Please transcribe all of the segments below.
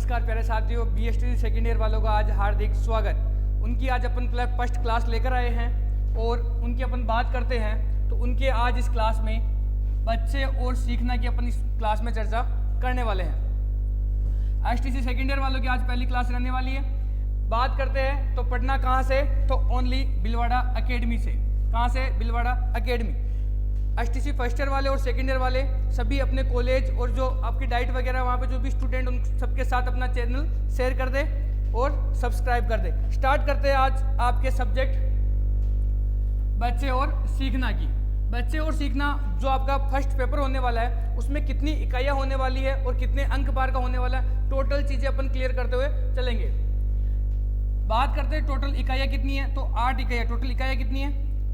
नमस्कार प्यारे साथियों, BSTC सेकेंड ईयर वालों का आज हार्दिक स्वागत। उनकी आज अपन फर्स्ट क्लास लेकर आए हैं और उनकी अपन बात करते हैं। तो उनके आज इस क्लास में बच्चे और सीखना की अपन इस क्लास में चर्चा करने वाले हैं। STC सेकेंड ईयर वालों की आज पहली क्लास रहने वाली है। बात करते हैं तो पढ़ना कहाँ से, तो ओनली भिलवाड़ा अकेडमी से। कहाँ से? Bhilwara academy. STC first year वाले और सेकेंड ईयर वाले सभी अपने कॉलेज और जो आपकी डाइट वगैरह वहाँ पे जो भी स्टूडेंट उन सबके साथ अपना चैनल शेयर कर दे और सब्सक्राइब कर दे। स्टार्ट करते हैं आज आपके सब्जेक्ट बच्चे और सीखना की। बच्चे और सीखना जो आपका फर्स्ट पेपर होने वाला है उसमें कितनी इकाइयाँ होने वाली है और कितने अंक पार का होने वाला है, टोटल चीज़ें अपन क्लियर करते हुए चलेंगे। बात करते हैं टोटल इकाइयाँ कितनी है, तो 8 इकाइयाँ। टोटल इकाइयाँ कितनी है?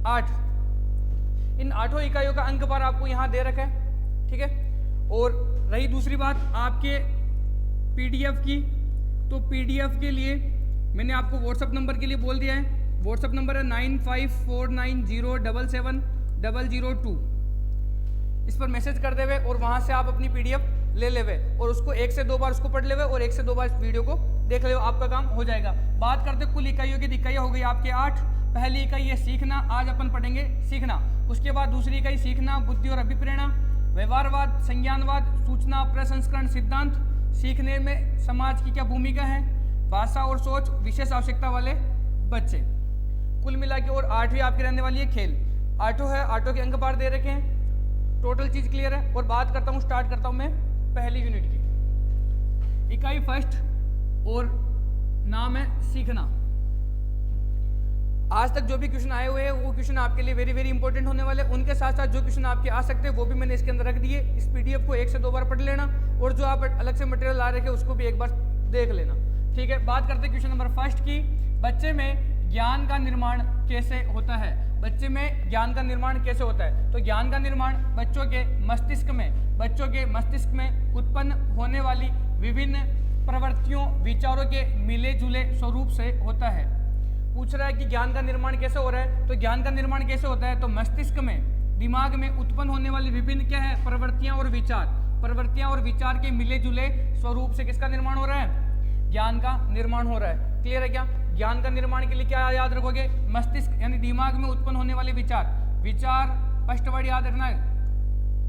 8। इन 8 इकाइयों का अंक पार आपको यहाँ दे रखा है, ठीक है। और रही दूसरी बात आपके PDF की, तो PDF के लिए मैंने आपको व्हाट्सअप नंबर के लिए बोल दिया है। व्हाट्सअप नंबर है 9549077002। इस पर मैसेज कर देवे और वहाँ से आप अपनी PDF ले लेवे और उसको 1 से 2 बार उसको पढ़ लेवे और 1 से 2 बार इस वीडियो को देख ले, आपका काम हो जाएगा। बात करते कुल इकाइयों की, इकाइयाँ हो गई आपके 8। पहली इकाई है सीखना, आज अपन पढ़ेंगे सीखना। उसके बाद दूसरी इकाई सीखना, बुद्धि और अभिप्रेरणा, व्यवहारवाद, संज्ञानवाद, सूचना प्रसंस्करण सिद्धांत, सीखने में समाज की क्या भूमिका है, भाषा और सोच, विशेष आवश्यकता वाले बच्चे। कुल मिला के और 8वीं आपकी रहने वाली है खेल। 8 है, 8 के अंक पार दे रखे हैं, टोटल चीज क्लियर है। और बात करता हूँ, स्टार्ट करता हूँ मैं पहली यूनिट की। इकाई फर्स्ट और नाम है सीखना। आज तक जो भी क्वेश्चन आए हुए हैं वो क्वेश्चन आपके लिए वेरी वेरी इंपॉर्टेंट होने वाले। उनके साथ साथ जो क्वेश्चन आपके आ सकते हैं वो भी मैंने इसके अंदर रख दिए। इस PDF को 1 से 2 बार पढ़ लेना और जो आप अलग से मटेरियल ला रखे उसको भी एक बार देख लेना, ठीक है। बात करते हैं क्वेश्चन नंबर फर्स्ट की। बच्चे में ज्ञान का निर्माण कैसे होता है? बच्चे में ज्ञान का निर्माण कैसे होता है? तो ज्ञान का निर्माण बच्चों के मस्तिष्क में उत्पन्न होने वाली विभिन्न प्रवृत्तियों, विचारों के मिले जुले स्वरूप से होता है। पूछ रहा है कि ज्ञान का निर्माण कैसे हो रहा है, तो ज्ञान का निर्माण कैसे होता है, तो मस्तिष्क में, दिमाग में उत्पन्न होने वाली विभिन्न क्या है, प्रवृत्तियां और विचार के मिले जुले स्वरूप से किसका निर्माण हो रहा है? ज्ञान का निर्माण हो रहा है। क्लियर है क्या? ज्ञान का निर्माण के लिए क्या याद रखोगे? मस्तिष्क यानी दिमाग में उत्पन्न होने वाले विचार फर्स्ट वर्ड याद रखना है।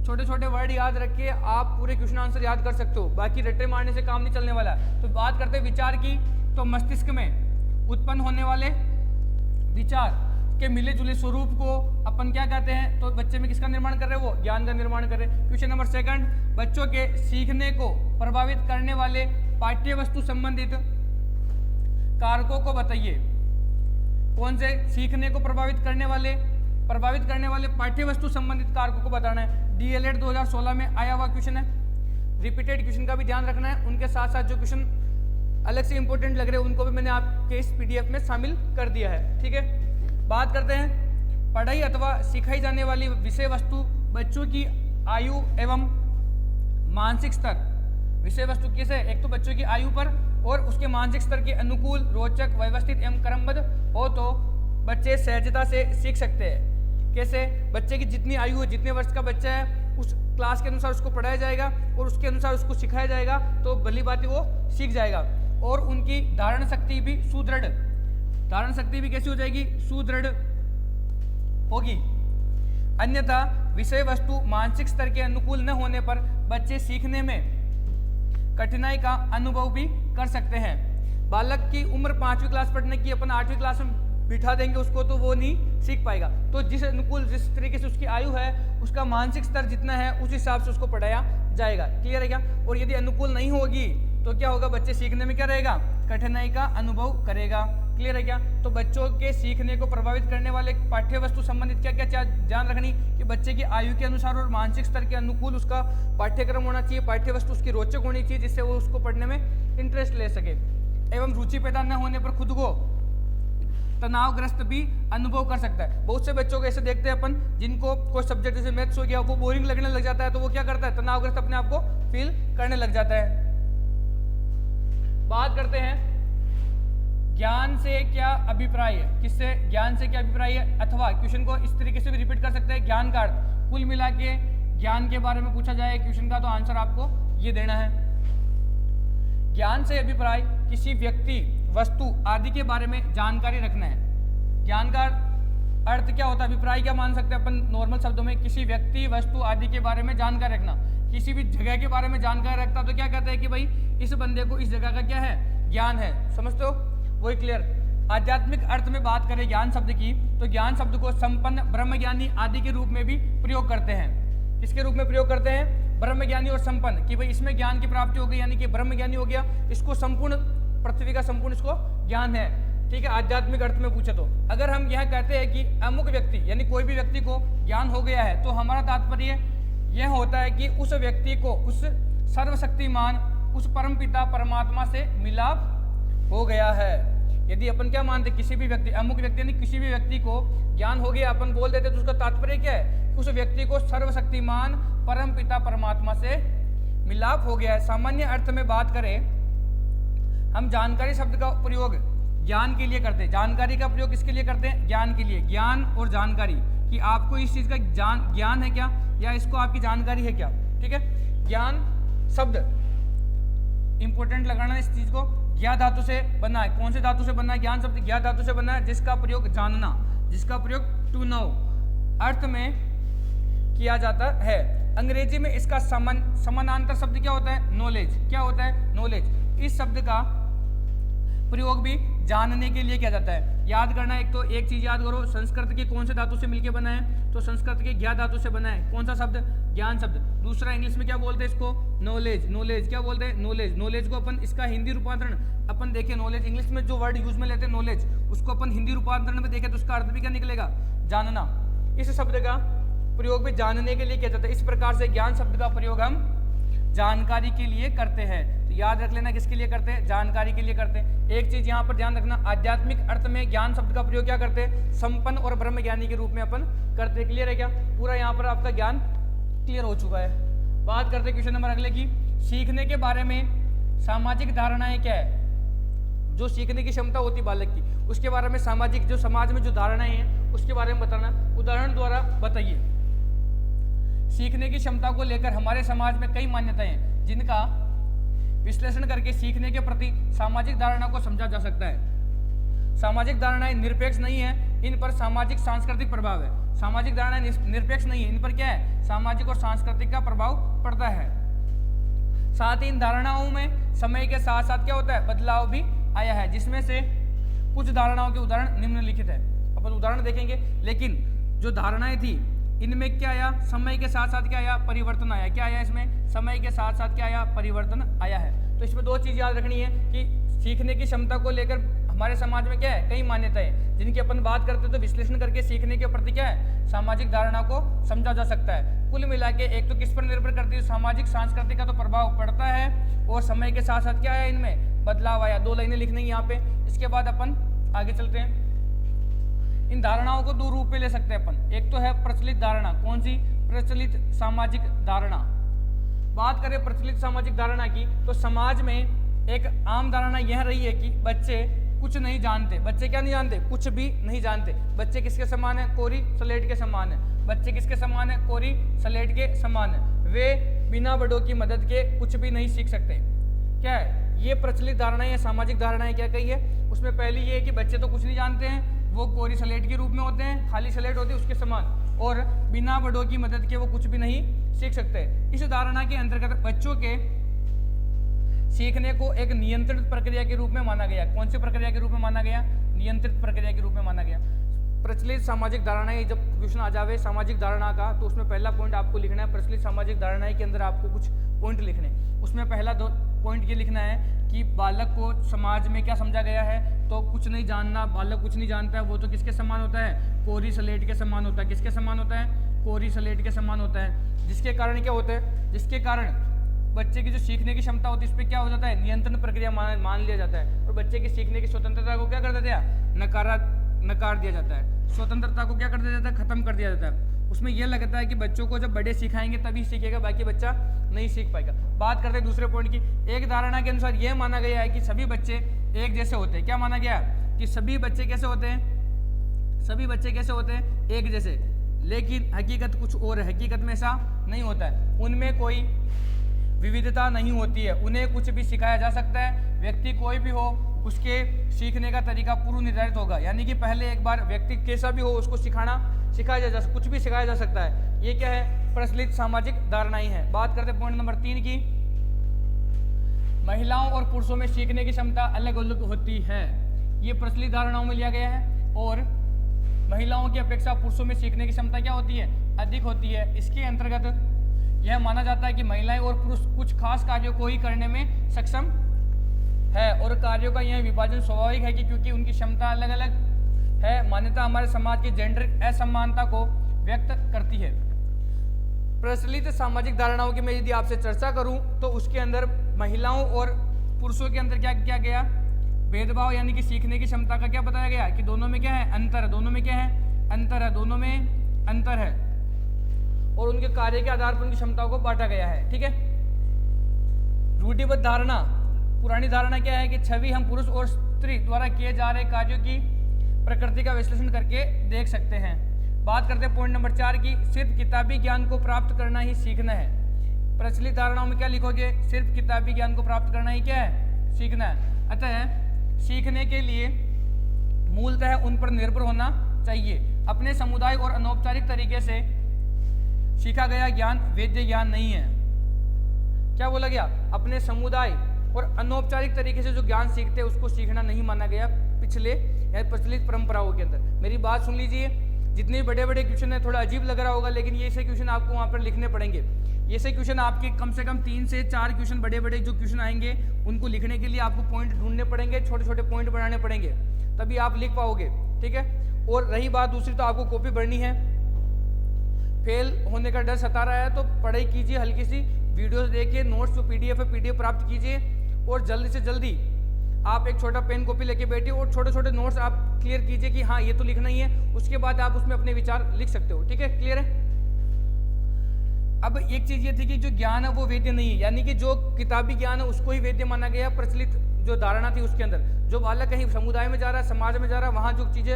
छोटे छोटे वर्ड याद रख के आप पूरे क्वेश्चन आंसर याद कर सकते हो, बाकी रट्टे मारने से काम नहीं चलने वाला। तो बात करते हैं विचार की, तो मस्तिष्क में उत्पन्न होने वाले विचार के मिले जुले स्वरूप को अपन क्या कहते हैं? तो बच्चे में किसका निर्माण कर रहे हैं? वो ज्ञान का निर्माण कर रहे हैं। क्वेश्चन नंबर सेकंड, बच्चों के सीखने को प्रभावित करने वाले पाठ्य वस्तु संबंधित कारकों को बताइए। कौन से सीखने को प्रभावित करने वाले पाठ्य वस्तु संबंधित कारकों को बताना है। DLED 2016 में आया हुआ क्वेश्चन है। रिपीटेड क्वेश्चन का भी ध्यान रखना है। उनके साथ साथ जो क्वेश्चन अलग से इंपॉर्टेंट लग रहे हैं उनको भी मैंने आपके इस PDF में शामिल कर दिया है, ठीक है। बात करते हैं पढ़ाई अथवा सिखाई जाने वाली विषय वस्तु बच्चों की आयु एवं मानसिक स्तर। विषय वस्तु किसे? एक तो बच्चों की आयु पर और उसके मानसिक स्तर के अनुकूल, रोचक, व्यवस्थित एवं क्रमबद्ध हो तो बच्चे सहजता से सीख सकते हैं। कैसे? बच्चे की जितनी आयु है, जितने वर्ष का बच्चा है, उस क्लास के अनुसार उसको पढ़ाया जाएगा और उसके अनुसार उसको सिखाया जाएगा तो भली बात वो सीख जाएगा। और उनकी धारण शक्ति भी सुदृढ़, धारण शक्ति भी कैसी हो जाएगी? सुदृढ़ होगी। अन्यथा विषय वस्तु मानसिक स्तर के अनुकूल न होने पर बच्चे सीखने में कठिनाई का अनुभव भी कर सकते हैं। बालक की उम्र 5वीं क्लास पढ़ने की अपन 8वीं क्लास में बिठा देंगे उसको तो वो नहीं सीख पाएगा। तो जिस अनुकूल, जिस तरीके से उसकी आयु है, उसका मानसिक स्तर जितना है उस हिसाब से उसको पढ़ाया जाएगा। क्लियर है क्या? और यदि अनुकूल नहीं होगी तो क्या होगा? बच्चे सीखने में क्या रहेगा? कठिनाई का अनुभव करेगा। क्लियर है क्या? तो बच्चों के सीखने को प्रभावित करने वाले पाठ्य वस्तु संबंधित क्या क्या ध्यान रखनी कि बच्चे की आयु के अनुसार और मानसिक स्तर के अनुकूल उसका पाठ्यक्रम होना चाहिए, पाठ्य वस्तु उसकी रोचक होनी चाहिए जिससे वो उसको पढ़ने में इंटरेस्ट ले सके। एवं रुचि पैदा न होने पर खुद को तनावग्रस्त भी अनुभव कर सकता है। बहुत से बच्चों को ऐसे देखते हैं अपन जिनको कोई सब्जेक्ट जैसे मैथ्स हो गया वो बोरिंग लगने लग जाता है तो वो क्या करता है? तनावग्रस्त अपने आप को फील करने लग जाता है। बात करते हैं ज्ञान से क्या अभिप्राय है? किससे? ज्ञान से क्या अभिप्राय है? अथवा क्वेश्चन को इस तरीके से भी रिपीट कर सकते हैं, ज्ञान का अर्थ। कुल मिला के ज्ञान के बारे में पूछा जाए क्वेश्चन का तो आंसर आपको ये देना है। ज्ञान से अभिप्राय किसी व्यक्ति, वस्तु आदि के बारे में जानकारी रखना है। ज्ञान का अर्थ क्या होता है? अभिप्राय क्या मान सकते हैं अपन नॉर्मल शब्दों में? किसी व्यक्ति, वस्तु आदि के बारे में जानकारी रखना। किसी भी जगह के बारे में जानकारी रखता तो क्या कहते हैं कि भाई इस बंदे को इस जगह का क्या है, ज्ञान है। समझते हो? वही क्लियर। आध्यात्मिक अर्थ में बात करें ज्ञान शब्द की, तो ज्ञान शब्द को संपन्न, ब्रह्मज्ञानी आदि के रूप में भी प्रयोग करते हैं। किसके रूप में प्रयोग करते हैं? ब्रह्मज्ञानी और संपन्न, कि भाई इसमें ज्ञान की प्राप्ति हो गई, यानी कि ब्रह्मज्ञानी हो गया, इसको संपूर्ण, पृथ्वी का संपूर्ण इसको ज्ञान है। ठीक है, आध्यात्मिक अर्थ में पूछे तो अगर हम यह कहते हैं कि अमुक व्यक्ति, यानी कोई भी व्यक्ति को ज्ञान हो गया है, तो हमारा तात्पर्य यह होता है कि उस व्यक्ति को उस सर्वशक्तिमान, उस परमपिता परमात्मा से मिलाप हो गया है। यदि अपन क्या मानते, किसी भी व्यक्ति, अमुक व्यक्ति यानी किसी भी व्यक्ति को ज्ञान हो गया, अपन बोल देते तो उसका तात्पर्य क्या है? उस व्यक्ति को सर्वशक्तिमान परमपिता परमात्मा से मिलाप हो गया है। सामान्य अर्थ में बात करें, हम जानकारी शब्द का प्रयोग ज्ञान के लिए करते हैं। जानकारी का प्रयोग किसके लिए करते हैं? ज्ञान के लिए। ज्ञान और जानकारी, कि आपको इस चीज़ का ज्ञान है क्या, या इसको आपकी जानकारी है क्या। ठीक है, ज्ञान शब्द इंपॉर्टेंट लगाना इस चीज़ को। ज्ञा धातु से बना है। कौन से धातु से बना है? ज्ञान शब्द ज्ञा धातु से बना है, जिसका प्रयोग जानना, जिसका प्रयोग टू नो अर्थ में किया जाता है। अंग्रेजी में इसका समानांतर शब्द क्या होता है? नॉलेज। क्या होता है? नॉलेज। इस शब्द का प्रयोग भी जानने के लिए किया जाता है। याद करना, एक तो एक चीज याद करो, संस्कृत के कौन से धातु से मिलके बना है? तो संस्कृत के ज्ञा धातु से बना है। कौन सा शब्द? ज्ञान शब्द। दूसरा इंग्लिश में क्या बोलते हैं इसको? नॉलेज। नॉलेज क्या बोलते हैं? नॉलेज। नॉलेज को अपन इसका हिंदी रूपांतरण अपन देखें, नॉलेज इंग्लिश में जो वर्ड यूज में लेते हैं नॉलेज, उसको अपन हिंदी रूपांतरण में देखें तो उसका अर्थ भी क्या निकलेगा? जानना। इस शब्द का प्रयोग भी जानने के लिए किया जाता है। इस प्रकार से ज्ञान शब्द का प्रयोग हम जानकारी के लिए करते हैं। तो याद रख लेना, किसके लिए करते हैं? जानकारी के लिए करते हैं। एक चीज यहाँ पर ध्यान रखना, आध्यात्मिक अर्थ में ज्ञान शब्द का प्रयोग क्या करते हैं? संपन्न और ब्रह्म ज्ञानी के रूप में अपन करते हैं। क्लियर है क्या? पूरा यहाँ पर आपका ज्ञान क्लियर हो चुका है। बात करते हैं क्वेश्चन नंबर अगले की। सीखने के बारे में सामाजिक धारणाएं क्या है? जो सीखने की क्षमता होती बालक की, उसके बारे में सामाजिक, जो समाज में जो धारणाएं हैं उसके बारे में बताना। उदाहरण द्वारा बताइए। सीखने की क्षमता को लेकर हमारे समाज में कई मान्यताएं हैं, जिनका विश्लेषण करके सीखने के प्रति सामाजिक धारणा को समझा जा सकता है। सामाजिक धारणाएं निरपेक्ष नहीं है, इन पर सामाजिक सांस्कृतिक प्रभाव है। सामाजिक धारणाएं निरपेक्ष नहीं है, इन पर क्या है? सामाजिक और सांस्कृतिक का प्रभाव पड़ता है। साथ ही इन धारणाओं में समय के साथ साथ क्या होता है? बदलाव भी आया है, जिसमें से कुछ धारणाओं के उदाहरण निम्नलिखित है। अपन उदाहरण देखेंगे, लेकिन जो धारणाएं थी इनमें क्या आया? समय के साथ साथ क्या आया? परिवर्तन आया। क्या आया इसमें? समय के साथ साथ क्या आया? परिवर्तन आया है। तो इसमें दो चीज याद रखनी है कि सीखने की क्षमता को लेकर हमारे समाज में क्या है? कई मान्यताएं, जिनकी अपन बात करते हैं तो विश्लेषण करके सीखने के प्रति क्या है? सामाजिक धारणा को समझा जा सकता है। कुल मिला के एक तो किस पर निर्भर करती है? सामाजिक सांस्कृतिक का तो प्रभाव पड़ता है, और समय के साथ साथ क्या आया? इनमें बदलाव आया। दो लाइनें लिखनी है यहाँ पे। इसके बाद अपन आगे चलते हैं। इन धारणाओं को दो रूप में ले सकते हैं अपन। एक तो है प्रचलित धारणा। कौन सी? प्रचलित सामाजिक धारणा। बात करें प्रचलित सामाजिक धारणा की, तो समाज में एक आम धारणा यह रही है कि बच्चे कुछ नहीं जानते। बच्चे क्या नहीं जानते? कुछ भी नहीं जानते। बच्चे किसके समान है? कोरी स्लेट के समान है। बच्चे किसके समान है? कोरी स्लेट के समान है। वे बिना बड़ों की मदद के कुछ भी नहीं सीख सकते। क्या है ये प्रचलित धारणाएं, सामाजिक धारणाएं क्या कही है? उसमें पहली ये है कि बच्चे तो कुछ नहीं जानते हैं, वो कोरी स्लेट के रूप में होते हैं, खाली स्लेट होती है उसके समान, और बिना बड़ों की मदद के वो कुछ भी नहीं सीख सकते। इस धारणा के अंतर्गत बच्चों के सीखने को एक नियंत्रित प्रक्रिया के रूप में माना गया। कौन सी प्रक्रिया के रूप में माना गया? नियंत्रित प्रक्रिया के रूप में माना गया। प्रचलित सामाजिक धारणाएं, जब क्वेश्चन आ जावे सामाजिक धारणा का, तो उसमें पहला पॉइंट आपको लिखना है। प्रचलित सामाजिक धारणाएं के अंदर आपको कुछ पॉइंट लिखने। उसमें पहला दो पॉइंट ये लिखना है कि बालक को समाज में क्या समझा गया है? तो कुछ नहीं जानना, बालक कुछ नहीं जानता है, वो तो किसके समान होता है? कोरी स्लेट के समान होता है। किसके समान होता है? कोरी स्लेट के समान होता है। जिसके कारण क्या होता है? जिसके कारण बच्चे की जो सीखने की क्षमता होती है, इस पर क्या हो जाता है? नियंत्रण प्रक्रिया मान लिया जाता है, और बच्चे की सीखने की स्वतंत्रता को क्या कर देते हैं? नकार दिया जाता है। स्वतंत्रता को क्या कर दिया जाता है? खत्म कर दिया जाता है। उसमें यह लगता है कि बच्चों को जब बड़े सिखाएंगे तभी सीखेगा, बाकी बच्चा नहीं सीख पाएगा। बात करते हैं दूसरे पॉइंट की। एक धारणा के अनुसार यह माना गया है कि सभी बच्चे एक जैसे होते हैं। क्या माना गया? कि सभी बच्चे कैसे होते हैं? सभी बच्चे कैसे होते हैं? एक जैसे। लेकिन हकीकत कुछ और है। हकीकत में ऐसा नहीं होता है। उनमें कोई विविधता नहीं होती है, उन्हें कुछ भी सिखाया जा सकता है। व्यक्ति कोई भी हो उसके सीखने का तरीका पूर्व निर्धारित होगा, यानी कि पहले एक बार व्यक्ति कैसा भी हो उसको सिखाया जा कुछ भी सिखाया जा सकता है। ये क्या है? प्रचलित सामाजिक धारणाएं हैं। बात करते हैं पॉइंट नंबर 3 की। महिलाओं और पुरुषों में सीखने की क्षमता अलग अलग होती है। ये प्रचलित धारणाओं में लिया गया है। और महिलाओं की अपेक्षा पुरुषों में सीखने की क्षमता क्या होती है? अधिक होती है। इसके अंतर्गत यह माना जाता है कि महिलाएं और पुरुष कुछ खास कार्यों को ही करने में सक्षम है, और कार्यों का यह विभाजन स्वाभाविक है कि क्योंकि उनकी क्षमता अलग अलग है। मान्यता हमारे समाज की जेंडर असमानता को व्यक्त करती है। प्रचलित सामाजिक धारणाओं की मैं यदि आपसे चर्चा करूं तो उसके अंदर महिलाओं और पुरुषों के अंदर क्या किया गया? भेदभाव, यानी कि सीखने की क्षमता का क्या बताया गया कि दोनों में क्या है? अंतर है। दोनों में क्या है? अंतर है। दोनों में अंतर है, और उनके कार्य के आधार पर उनकी क्षमताओं को बांटा गया है। ठीक है। रूढ़िबद्ध धारणा, पुरानी धारणा क्या है कि छवि हम पुरुष और स्त्री द्वारा किए जा रहे कार्यों की प्रकृति का विश्लेषण करके देख सकते हैं। बात करते हैं पॉइंट नंबर 4 की। सिर्फ किताबी ज्ञान को प्राप्त करना ही सीखना है। प्रचलित धारणाओं में क्या लिखोगे? सिर्फ किताबी ज्ञान को प्राप्त करना ही क्या है? सीखना है। अतः सीखने के लिए मूलतः उन पर निर्भर होना चाहिए। अपने समुदाय और अनौपचारिक तरीके से सीखा गया ज्ञान वेद्य ज्ञान नहीं है। क्या बोला गया? अपने समुदाय और अनौपचारिक तरीके से जो ज्ञान सीखते हैं उसको सीखना नहीं माना गया पिछले या प्रचलित परंपराओं के अंदर। मेरी बात सुन लीजिए। जितने बड़े बड़े क्वेश्चन है, थोड़ा अजीब लग रहा होगा, लेकिन ये ऐसे क्वेश्चन आपको वहाँ पर लिखने पड़ेंगे। ये से क्वेश्चन आपके कम से कम 3 से 4 क्वेश्चन बड़े बड़े जो क्वेश्चन आएंगे उनको लिखने के लिए आपको पॉइंट ढूंढने पड़ेंगे, छोटे छोटे पॉइंट बनाने पड़ेंगे, तभी आप लिख पाओगे। ठीक है। और रही बात दूसरी, तो आपको कॉपी भरनी है। फेल होने का डर सता रहा है तो पढ़ाई कीजिए, हल्की सी वीडियोस देखिए, नोट्स जो पीडीएफ है पीडीएफ प्राप्त कीजिए, और जल्दी से जल्दी आप एक छोटा पेन कॉपी लेके बैठिए और छोटे छोटे नोट्स आप क्लियर कीजिए कि हाँ ये तो लिखना ही है। उसके बाद आप उसमें अपने विचार लिख सकते हो। ठीक है, क्लियर है। अब एक चीज ये थी कि जो ज्ञान है वो वेद्य नहीं है, यानी कि जो किताबी ज्ञान है उसको ही वेद्य माना गया। प्रचलित जो धारणा थी उसके अंदर जो बालक कहीं समुदाय में जा रहा है, समाज में जा रहा है, वहाँ जो चीजें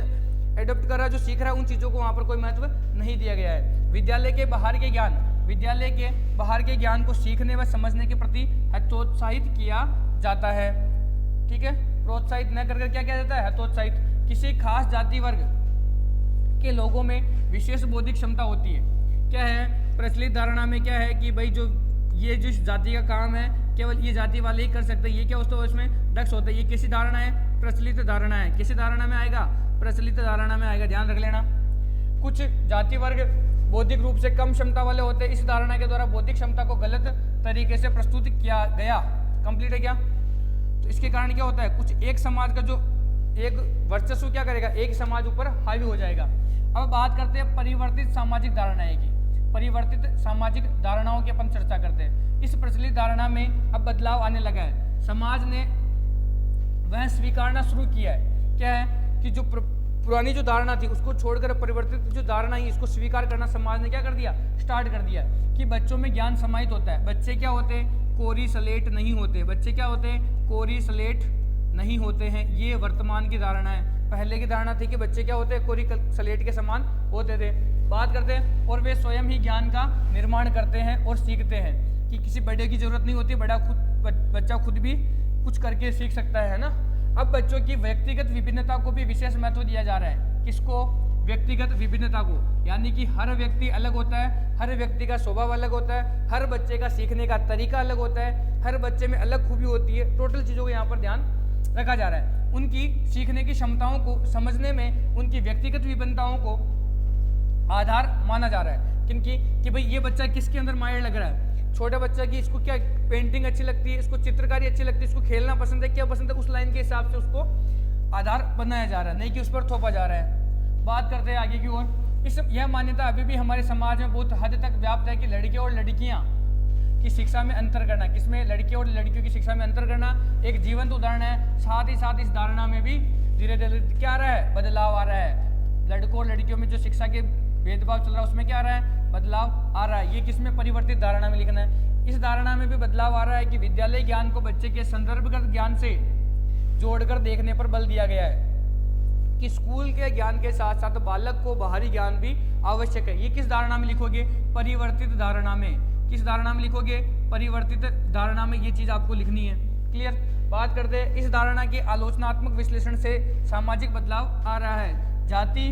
एडॉप्ट कर रहा है, जो सीख रहा है, उन चीजों को वहाँ पर कोई महत्व नहीं दिया गया है। विद्यालय के बाहर के ज्ञान को सीखने व समझने के प्रति हतोत्साहित किया जाता है। ठीक है, प्रोत्साहित न करके क्या किया जाता है? हतोत्साहित। किसी खास जाति वर्ग के लोगों में विशेष बौद्धिक क्षमता होती है। क्या है? प्रचलित धारणा में क्या है कि भाई जो ये जिस जाति का काम है केवल ये जाति वाले ही कर सकते हैं, ये क्या होता है उसमें दक्ष होता है। ये किसी धारणा है? प्रचलित धारणा है। किसी धारणा में आएगा? प्रचलित धारणा में आएगा, ध्यान रख लेना। कुछ जाति वर्ग बौद्धिक रूप से कम क्षमता वाले होते हैं। इस धारणा के द्वारा बौद्धिक क्षमता को गलत तरीके से प्रस्तुत किया गया। कंप्लीट है क्या? तो इसके कारण क्या होता है? कुछ एक समाज का जो एक वर्चस्व क्या करेगा? एक समाज ऊपर हावी हो जाएगा। अब बात करते हैं परिवर्तित सामाजिक धारणाएं की। परिवर्तित सामाजिक धारणाओं की अपन चर्चा करते हैं। इस प्रचलित धारणा में अब बदलाव आने लगा है। समाज ने वह स्वीकारना शुरू किया है। क्या है कि जो पुरानी जो धारणा थी उसको छोड़कर परिवर्तित जो धारणा है इसको स्वीकार करना समाज ने क्या कर दिया? स्टार्ट कर दिया कि बच्चों में ज्ञान समाहित होता है। बच्चे क्या होते हैं? कोरी स्लेट नहीं होते। बच्चे क्या होते हैं? कोरी स्लेट नहीं होते हैं। ये वर्तमान की धारणा है। पहले की धारणा थी कि बच्चे क्या होते हैं? कोरी स्लेट के समान होते थे। बात करते हैं और वे स्वयं ही ज्ञान का निर्माण करते हैं और सीखते हैं कि किसी बड़े की जरूरत नहीं होती, बच्चा खुद भी कुछ करके सीख सकता है ना। अब बच्चों की व्यक्तिगत विभिन्नता को भी विशेष महत्व दिया जा रहा है। किसको? व्यक्तिगत विभिन्नता को, यानी कि हर व्यक्ति अलग होता है, हर व्यक्ति का स्वभाव अलग होता है, हर बच्चे का सीखने का तरीका अलग होता है, हर बच्चे में अलग खूबी होती है। टोटल चीज़ों को यहाँ पर ध्यान रखा जा रहा है। उनकी सीखने की क्षमताओं को समझने में उनकी व्यक्तिगत विभिन्नताओं को आधार माना जा रहा है। किनकी? कि भाई ये बच्चा किसके अंदर माहिर लग रहा है। छोटा बच्चा की इसको क्या पेंटिंग अच्छी लगती है, इसको चित्रकारी अच्छी लगती है, इसको खेलना पसंद है, क्या पसंद है, उस लाइन के हिसाब से उसको आधार बनाया जा रहा है, नहीं कि उस पर थोपा जा रहा है। बात करते हैं आगे की ओर। यह मान्यता अभी भी हमारे समाज में बहुत हद तक व्याप्त है कि लड़के और लड़कियां की शिक्षा में अंतर करना। किसमें? लड़के और लड़कियों की शिक्षा में अंतर करना एक जीवंत उदाहरण है। साथ ही साथ इस धारणा में भी धीरे धीरे क्या आ रहा है? बदलाव आ रहा है। लड़कों और लड़कियों में जो शिक्षा के भेदभाव चल रहा है उसमें क्या आ रहा है? बदलाव आ रहा है। ये किसमें? परिवर्तित धारणा में लिखना है। इस धारणा में भी बदलाव आ रहा है कि विद्यालय ज्ञान को बच्चे के संदर्भगत ज्ञान से जोड़कर देखने पर बल दिया गया है कि स्कूल के ज्ञान के साथ साथ बालक को बाहरी ज्ञान भी आवश्यक है। ये किस धारणा में लिखोगे? परिवर्तित धारणा में। किस धारणा में लिखोगे, परिवर्तित धारणा में ये चीज आपको लिखनी है। क्लियर। बात करते हैं इस धारणा के आलोचनात्मक विश्लेषण से सामाजिक बदलाव आ रहा है। जाति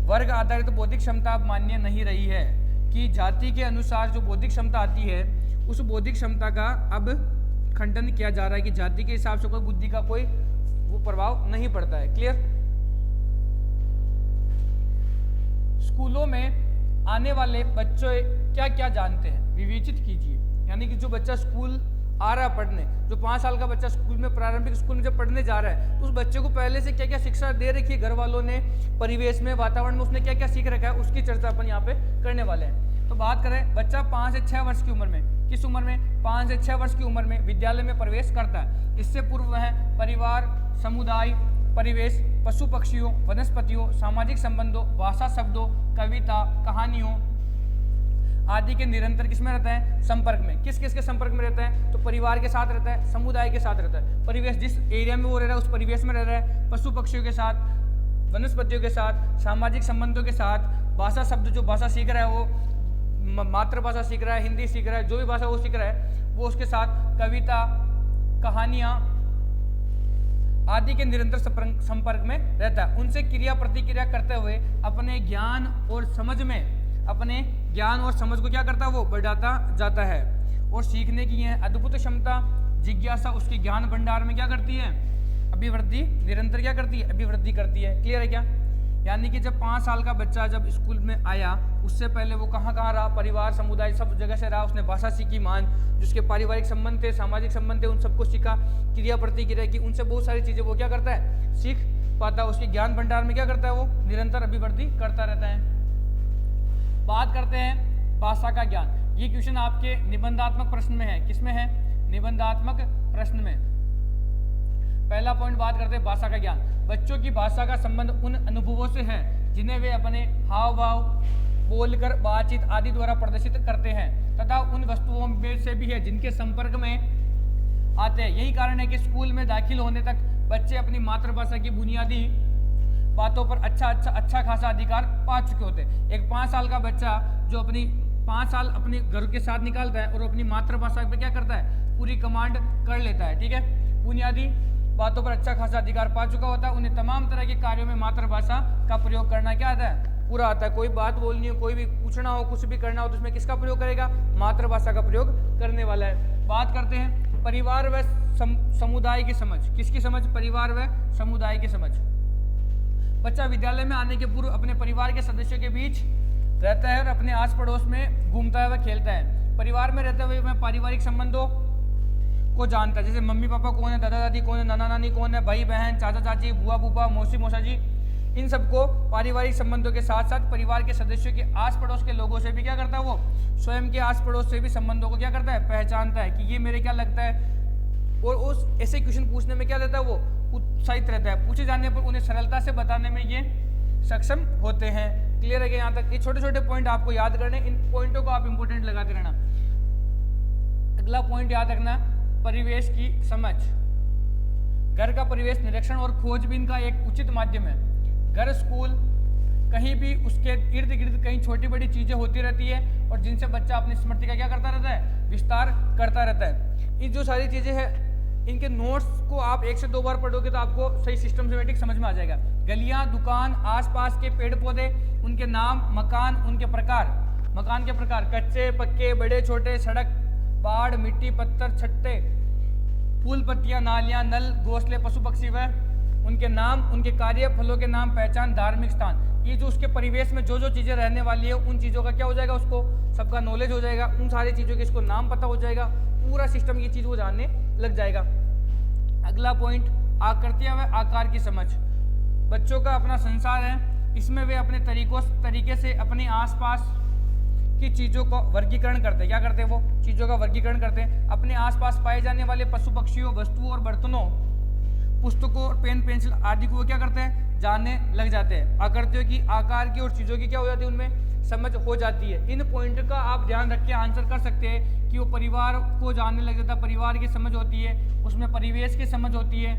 वर्ग आधारित बौद्धिक क्षमता अब मान्य नहीं रही है, कि जाति के अनुसार जो बौद्धिक क्षमता आती है उस बौद्धिक क्षमता का अब खंडन किया जा रहा है कि जाति के हिसाब से कोई बुद्धि का कोई वो प्रभाव नहीं पड़ता है। क्लियर। स्कूलों में आने वाले बच्चे क्या क्या जानते हैं, विवेचित कीजिए। यानी कि जो बच्चा स्कूल आ रहा है पढ़ने, जो 5 साल का बच्चा स्कूल में, प्रारंभिक स्कूल में जब पढ़ने जा रहा है, तो उस बच्चे को पहले से क्या क्या शिक्षा दे रखी है घर वालों ने, परिवेश में, वातावरण में उसने क्या क्या सीख रखा है, उसकी चर्चा अपन यहाँ पे करने वाले हैं। तो बात करें बच्चा 5 से 6 वर्ष की उम्र में, किस उम्र में, 5 से 6 वर्ष की उम्र में विद्यालय में प्रवेश करता है। इससे पूर्व वह परिवार, समुदाय, परिवेश, पशु पक्षियों, वनस्पतियों, सामाजिक संबंधों, भाषा, शब्दों, कविता, कहानियों आदि के निरंतर किसमें रहता है, संपर्क में। किस किस के संपर्क में रहता है, तो परिवार के साथ रहता है, समुदाय के साथ रहता है, परिवेश जिस एरिया में वो रह रहा है उस परिवेश में रह रहा है, पशु पक्षियों के साथ, वनस्पतियों के साथ, सामाजिक संबंधों के साथ, भाषा, शब्द जो भाषा सीख रहा है वो मातृभाषा सीख रहा है, हिंदी सीख रहा है, जो भी भाषा वो सीख रहा है वो उसके साथ, कविता, कहानियाँ आदि के निरंतर संपर्क में रहता है। उनसे क्रिया प्रतिक्रिया करते हुए अपने ज्ञान और समझ को क्या करता है, वो बढ़ाता जाता है। और सीखने की यह अद्भुत क्षमता, जिज्ञासा उसके ज्ञान भंडार में क्या करती है, अभिवृद्धि, निरंतर क्या करती है, अभिवृद्धि करती है। क्लियर है क्या। यानी कि जब 5 साल का बच्चा जब स्कूल में आया, उससे पहले वो कहाँ रहा, परिवार, समुदाय, सब जगह से रहा, उसने भाषा सीखी, जिसके पारिवारिक संबंध थे, सामाजिक संबंध थे, उन सबको सीखा, क्रिया प्रतिक्रिया की, उनसे बहुत सारी चीजें वो क्या करता है, सीख पाता है। उसके ज्ञान भंडार में क्या करता है, वो निरंतर अभिवृद्धि करता रहता है। बात करते हैं भाषा का ज्ञान। ये क्वेश्चन आपके निबंधात्मक प्रश्न में है। किसमें है, निबंधात्मक प्रश्न में। पहला पॉइंट बात करते हैं भाषा का ज्ञान। बच्चों की भाषा का संबंध उन अनुभवों से है जिन्हें वे अपने हाव भाव, बोलकर, बातचीत आदि द्वारा प्रदर्शित करते हैं, तथा उन वस्तुओं में से भी है जिनके संपर्क में आते हैं। यही कारण है कि स्कूल में दाखिल होने तक बच्चे अपनी मातृभाषा की बुनियादी बातों पर अच्छा खासा अधिकार पा चुके होते हैं। एक 5 साल का बच्चा जो अपनी 5 साल अपने घर के साथ निकालता है और अपनी मातृभाषा पे क्या करता है, पूरी कमांड कर लेता है। ठीक है, बुनियादी बातों पर अच्छा खासा अधिकार पा चुका होता है। उन्हें तमाम तरह के कार्यों में मातृभाषा का प्रयोग करना क्या आता है, पूरा आता है। कोई बात बोलनी हो, कोई भी पूछना हो, कुछ भी करना हो, तो उसमें किसका प्रयोग करेगा, मातृभाषा का प्रयोग करने वाला है। बात करते हैं परिवार व समुदाय की समझ। किसकी समझ, परिवार व समुदाय की समझ। बच्चा विद्यालय में आने के पूर्व अपने परिवार के सदस्यों के बीच रहता है और अपने आस पड़ोस में घूमता है व खेलता है। परिवार में रहते हुए वह पारिवारिक संबंधों को जानता है, जैसे मम्मी पापा कौन है, दादा दादी कौन है, नाना नानी कौन है, भाई बहन, चाचा चाची, बुआ बुआ, मौसी मौसा जी, इन सबको पारिवारिक संबंधों के साथ साथ परिवार के सदस्यों के आस पड़ोस के लोगों से भी क्या करता है, वो स्वयं के आस पड़ोस से भी संबंधों को क्या करता है, पहचानता है कि ये मेरे क्या लगता है। और उस ऐसे क्वेश्चन पूछने में क्या रहता है, वो उत्साहित रहता है। पूछे जाने पर उन्हें सरलता से बताने में ये सक्षम होते हैं। क्लियर है कि यहाँ तक? ये छोटे छोटे पॉइंट आपको याद करने, इन पॉइंटों को आप इंपोर्टेंट लगाते रहना। अगला पॉइंट याद रखना, परिवेश की समझ। घर का परिवेश निरीक्षण और खोजबीन का एक उचित माध्यम है। घर, स्कूल, कहीं भी उसके इर्द गिर्द कहीं छोटी बड़ी चीजें होती रहती है और जिनसे बच्चा अपनी स्मृति का क्या करता रहता है, विस्तार करता रहता है। ये जो सारी चीजें हैं, इनके नोट्स को आप 1 से 2 बार पढ़ोगे तो आपको सही सिस्टमेटिक समझ में आ जाएगा। गलियां, दुकान, आसपास के पेड़ पौधे, उनके नाम, मकान, उनके प्रकार, मकान के प्रकार, कच्चे, पक्के, बड़े, छोटे, सड़क, पहाड़, मिट्टी, पत्थर, छट्टे, फूल, पत्तियां, नालियां, नल, घोंसले, पशु पक्षी व उनके नाम, उनके कार्य, फलों के नाम, पहचान, धार्मिक स्थान। ये जो उसके परिवेश में जो जो चीजें रहने वाली है, उन चीजों का क्या हो जाएगा, उसको सबका नॉलेज हो जाएगा। उन सारी चीजों के इसको नाम पता हो जाएगा, पूरा सिस्टम ये चीज वो जानने लग जाएगा। अगला पॉइंट, आकृतियां व आकार की समझ। बच्चों का अपना संसार है, इसमें वे अपने तरीके से अपने आसपास की चीजों को वर्गीकरण करते हैं। क्या करते हैं, वो चीजों का वर्गीकरण करते हैं। अपने आसपास पाए जाने वाले पशु पक्षियों, वस्तुओं और बर्तनों, पुस्तकों और पेन पेंसिल आदि को वो क्या करते हैं, जानने लग जाते हैं। आकृतियों की, आकार की और चीजों की क्या हो जाती है, उनमें समझ हो जाती है। इन पॉइंट का आप ध्यान रख के आंसर कर सकते हैं कि वो परिवार को जानने लग जाता है, परिवार की समझ होती है, उसमें परिवेश की समझ होती है,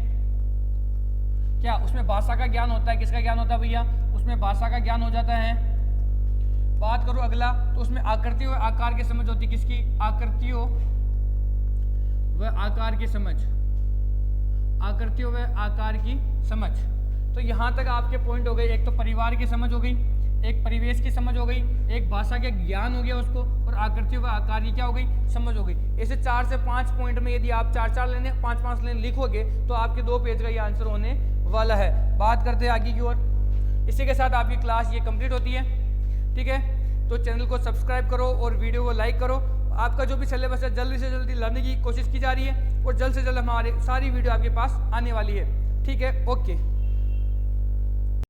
क्या उसमें भाषा का ज्ञान होता है। किसका ज्ञान होता है भैया, उसमें भाषा का ज्ञान हो जाता है। बात करूँ अगला, तो उसमें आकृतियों व आकार की समझ होती है। किसकी? आकृतियों व आकार की समझ। आकृतियों व आकार की समझ। तो यहाँ तक आपके पॉइंट हो गए। एक तो परिवार की समझ हो गई, एक परिवेश की समझ हो गई, एक भाषा के ज्ञान हो गया उसको, और आकृतियों व आकार की क्या हो गई? समझ हो गई। ऐसे 4 से 5 पॉइंट में यदि आप 4-4 लाइनें 5-5 लाइन लिखोगे तो आपके 2 पेज का ये आंसर होने वाला है। बात करते हैं आगे की ओर। इसी के साथ आपकी क्लास ये कंप्लीट होती है। ठीक है, तो चैनल को सब्सक्राइब करो और वीडियो को लाइक करो। आपका जो भी सिलेबस है जल्दी से जल्दी लाने की कोशिश की जा रही है, और जल्द से जल्द हमारी सारी वीडियो आपके पास आने वाली है। ठीक है, ओके।